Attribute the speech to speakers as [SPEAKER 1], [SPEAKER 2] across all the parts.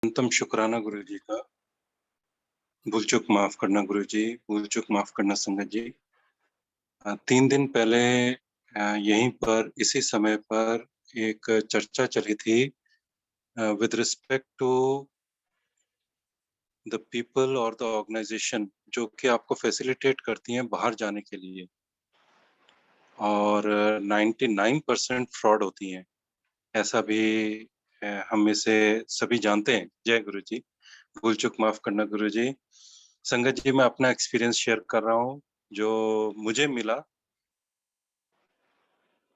[SPEAKER 1] अंतम शुक्राना गुरु जी का। भूल चूक माफ करना गुरु जी, भूल चूक माफ करना संगत जी। 3 दिन पहले यहीं पर इसी समय पर एक चर्चा चली थी with respect to the people और द ऑर्गेनाइजेशन जो कि आपको फैसिलिटेट करती हैं बाहर जाने के लिए, और 99% फ्रॉड होती हैं, ऐसा भी हम में से सभी जानते हैं। जय गुरु जी। भूल चूक माफ करना गुरु जी। संगत जी, मैं अपना एक्सपीरियंस शेयर कर रहा हूँ जो मुझे मिला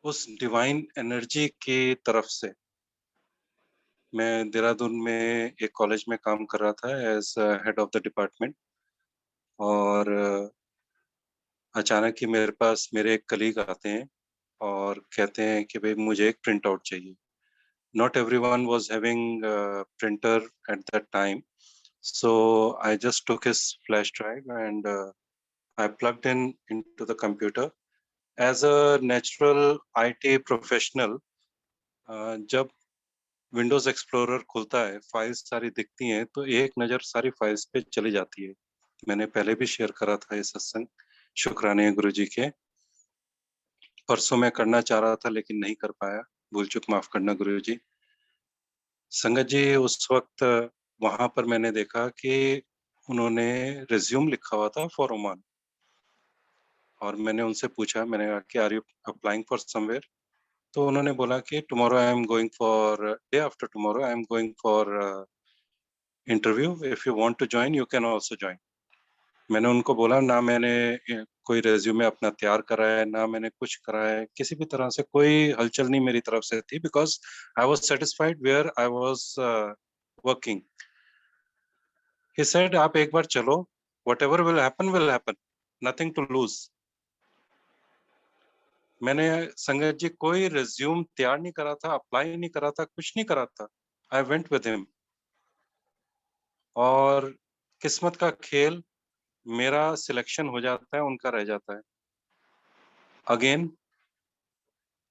[SPEAKER 1] उस डिवाइन एनर्जी की तरफ से। मैं देहरादून में एक कॉलेज में काम कर रहा था as head of the department, और अचानक ही मेरे पास मेरे एक कलीग आते हैं और कहते हैं कि भाई मुझे एक प्रिंट आउट चाहिए। Not everyone was having printer at that time, so I just took his flash drive and I plugged in into the computer. As a natural IT professional, जब विंडोज एक्सप्लोरर खुलता है, files सारी दिखती हैं, तो एक नज़र सारी फाइल्स पे चली जाती है। मैंने पहले भी शेयर करा था ये सत्संग, शुक्राने गुरु जी के। परसों मैं करना चाह रहा था लेकिन नहीं कर पाया, भूल चूक माफ करना गुरु जी। संगत जी, उस वक्त वहां पर मैंने देखा कि उन्होंने रिज्यूम लिखा हुआ था फॉर ओमान, और मैंने उनसे पूछा, मैंने कहा कि are you applying for somewhere? तो उन्होंने बोला कि tomorrow I am going for, day after tomorrow I am going for interview, if you want to join you can also join. मैंने उनको बोला, ना मैंने कोई रेज्यूमे अपना तैयार करा है, ना मैंने कुछ करा है, किसी भी तरह से कोई हलचल नहीं मेरी तरफ से थी, because I was satisfied where I was working. He said, आप एक बार चलो, whatever will happen, nothing to lose. मैंने, संगत जी, कोई रिज्यूम तैयार नहीं करा था, अप्लाई नहीं करा था, कुछ नहीं करा था। आई वेंट विद हिम, और किस्मत का खेल, मेरा सिलेक्शन हो जाता है, उनका रह जाता है। Again,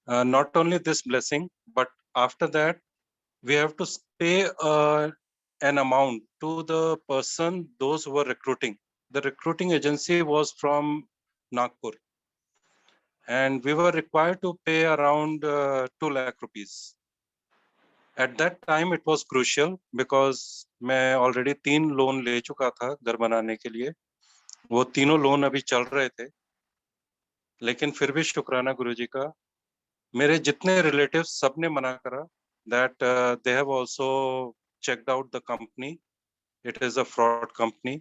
[SPEAKER 1] not only this blessing, but after that we have to pay an amount to the person, those who were recruiting. The recruiting agency was from Nagpur, and we were required to pay around 2 lakh rupees. At that time it was crucial because मैं already 3 loan ले चुका था घर बनाने के लिए। वो तीनों लोन अभी चल रहे थे, लेकिन फिर भी शुक्राना गुरु जी का, मेरे जितने रिलेटिव सब ने मना करा, that they have also checked out the company, it is a fraud company.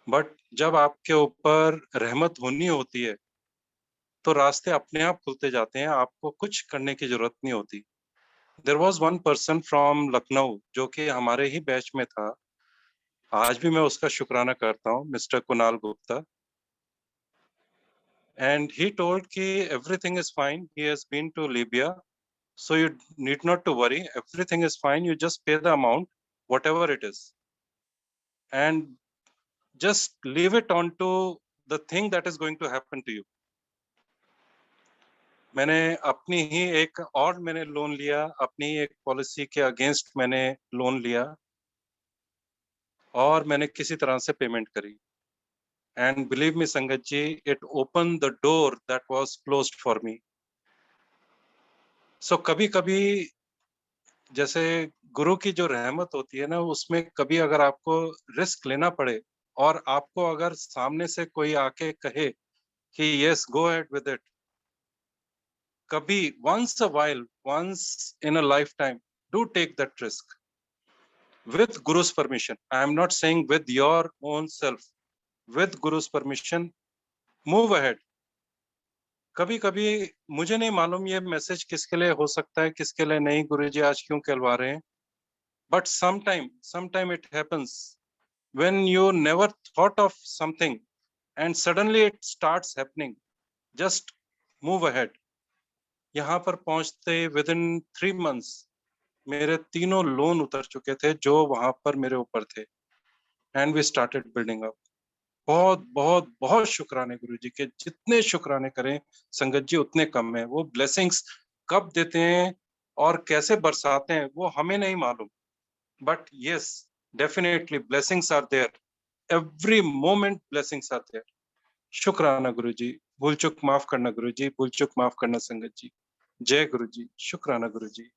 [SPEAKER 1] But जब आपके ऊपर रहमत होनी होती है तो रास्ते अपने आप खुलते जाते हैं, आपको कुछ करने की जरूरत नहीं होती। There was one person from Lucknow जो कि हमारे ही बैच में था, आज भी मैं उसका शुक्राना करता हूँ, mister Kunal Gupta. And he told कि everything is fine, he has been to Libya, so you need not to worry, everything is fine, you just pay the amount whatever it is, and just leave it on to the thing that is going to happen to you. मैंने अपनी ही एक और मैंने loan लिया, अपनी एक policy के against मैंने लोन लिया, और मैंने किसी तरह से पेमेंट करी, and believe me Sangat ji, it open the door that was closed for me. So कभी कभी जैसे गुरु की जो रहमत होती है ना, उसमें कभी अगर आपको रिस्क लेना पड़े, और आपको अगर सामने से कोई आके कहे कि yes go ahead with it, कभी once a while, once in a life time, do take that risk with guru's permission. I am not saying with your own self, with guru's permission, move ahead. कभी कभी मुझे नहीं मालूम ये message किसके लिए हो सकता है, किसके लिए नहीं, गुरुजी आज क्यों कहलवा रहे हैं, but sometime it happens when you never thought of something and suddenly it starts happening. Just move ahead. यहाँ पर पहुंचते विद इन 3 months मेरे तीनों लोन उतर चुके थे जो वहां पर मेरे ऊपर थे, and we started building up. बहुत बहुत बहुत शुक्राने गुरु जी के, जितने शुक्राने करें संगत जी उतने कम है। वो ब्लेसिंग्स कब देते हैं और कैसे बरसाते हैं वो हमें नहीं मालूम, but yes, definitely blessings are there. Every moment blessings are there. शुक्राना गुरुजी, भूल चूक माफ करना गुरुजी, भूल चूक माफ करना संगत जी। जय गुरुजी, शुक्राना गुरुजी।